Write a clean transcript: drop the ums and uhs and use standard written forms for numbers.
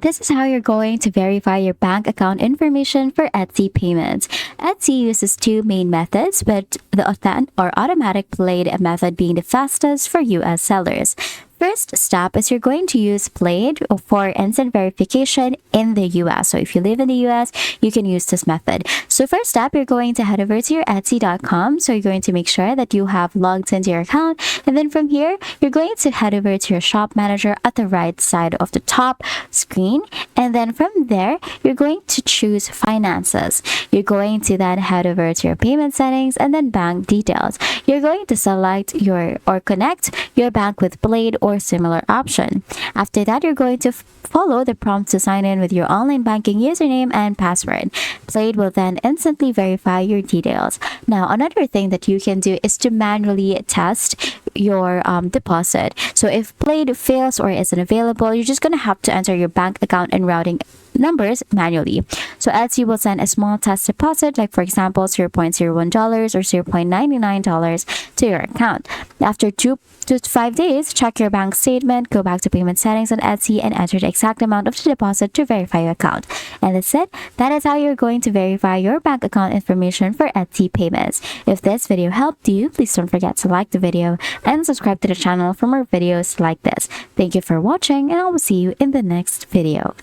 This is how you're going to verify your bank account information for Etsy payments. Etsy uses two main methods, with the automatic Plaid method being the fastest for US sellers. First step is you're going to use Plaid for instant verification in the US. So if you live in the US, you can use this method. So first step, you're going to head over to your Etsy.com. So you're going to make sure that you have logged into your account. And then from here, you're going to head over to your shop manager at the right side of the top screen. And then from there, you're going to choose finances. You're going to then head over to your payment settings and then bank details. You're going to select or connect your bank with Plaid or similar option. After that, you're going to follow the prompt to sign in with your online banking username and password. Plaid will then instantly verify your details. Now, another thing that you can do is to manually test your deposit. So if Plaid fails or isn't available, you're just going to have to enter your bank account and routing numbers manually. So Etsy will send a small test deposit, like for example $0.01 or $0.99 to your account. After 2 to 5 days, check your bank statement, go back to payment settings on Etsy and enter the exact amount of the deposit to verify your account. And that's it. That is how you're going to verify your bank account information for Etsy payments. If this video helped you, please don't forget to like the video and subscribe to the channel for more videos like this. Thank you for watching, and I will see you in the next video.